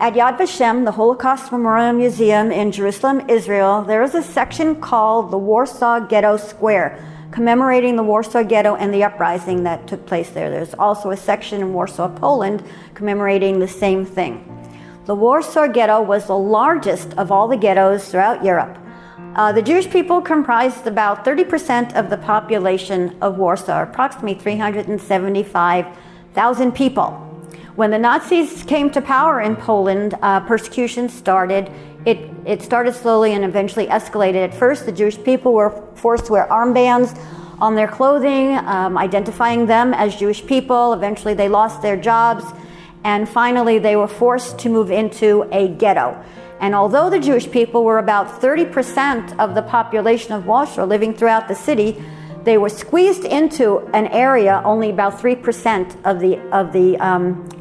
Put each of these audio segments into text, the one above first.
At Yad Vashem, the Holocaust Memorial Museum in Jerusalem, Israel, there is a section called the Warsaw Getto Square, commemorating the Warsaw Ghetto and the uprising that took place there. There's also a section in Warsaw, Poland, commemorating the same thing. The Warsaw Ghetto was the largest of all the ghettos throughout Europe. The Jewish people comprised about 30% of the population of Warsaw, approximately 375,000 people. When the Nazis came to power in Poland, persecution started. It started slowly and eventually escalated. At first, the Jewish people were forced to wear armbands on their clothing, identifying them as Jewish people. Eventually, they lost their jobs. And finally, they were forced to move into a ghetto. And although the Jewish people were about 30% of the population of Warsaw living throughout the city, they were squeezed into an area only about 3% of the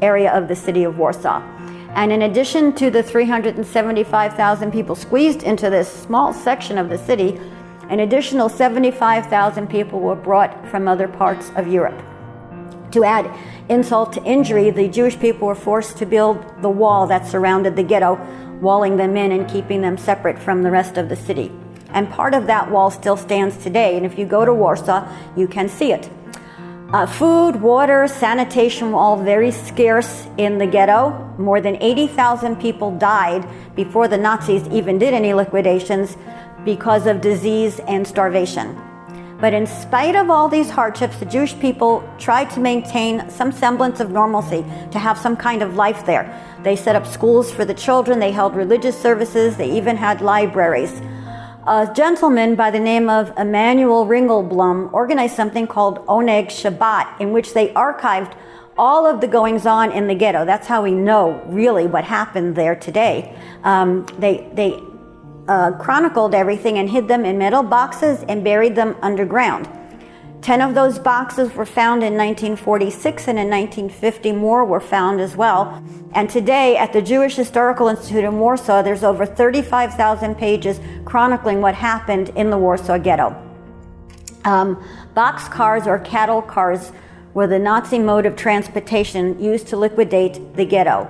area of the city of Warsaw. And in addition to the 375,000 people squeezed into this small section of the city, an additional 75,000 people were brought from other parts of Europe. To add insult to injury, the Jewish people were forced to build the wall that surrounded the ghetto, walling them in and keeping them separate from the rest of the city. And part of that wall still stands today, and if you go to Warsaw, you can see it. Food, water, sanitation were all very scarce in the ghetto. More than 80,000 people died before the Nazis even did any liquidations because of disease and starvation. But in spite of all these hardships, the Jewish people tried to maintain some semblance of normalcy, to have some kind of life there. They set up schools for the children, they held religious services, they even had libraries. A gentleman by the name of Emanuel Ringelblum organized something called Oneg Shabbat, in which they archived all of the goings-on in the ghetto. That's how we know really what happened there today. They chronicled everything and hid them in metal boxes and buried them underground. 10 of those boxes were found in 1946, and in 1950 more were found as well. And today at the Jewish Historical Institute in Warsaw, there's over 35,000 pages chronicling what happened in the Warsaw Ghetto. Boxcars or cattle cars were the Nazi mode of transportation used to liquidate the ghetto.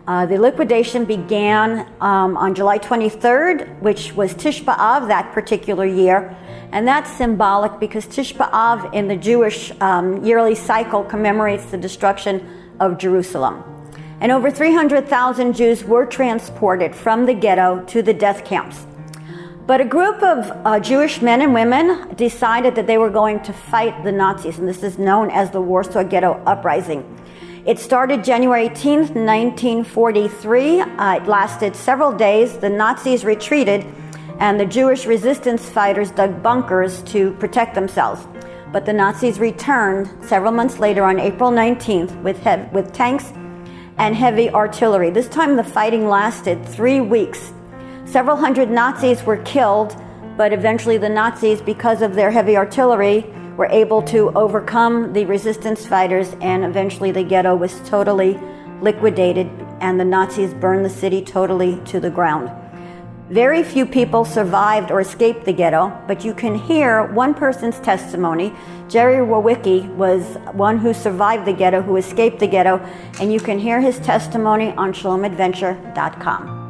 The liquidation began on July 23rd, which was Tish B'Av that particular year. And that's symbolic because Tish B'Av in the Jewish yearly cycle commemorates the destruction of Jerusalem. And over 300,000 Jews were transported from the ghetto to the death camps. But a group of Jewish men and women decided that they were going to fight the Nazis, and this is known as the Warsaw Getto Uprising. It started January 18th, 1943. It lasted several days. The Nazis retreated, and the Jewish resistance fighters dug bunkers to protect themselves. But the Nazis returned several months later on April 19th with tanks and heavy artillery. This time the fighting lasted 3 weeks. Several hundred Nazis were killed, but eventually the Nazis, because of their heavy artillery, were able to overcome the resistance fighters, and eventually the ghetto was totally liquidated and the Nazis burned the city totally to the ground. Very few people survived or escaped the ghetto, but you can hear one person's testimony. Jerry Wawicki was one who survived the ghetto, who escaped the ghetto, and you can hear his testimony on shalomadventure.com.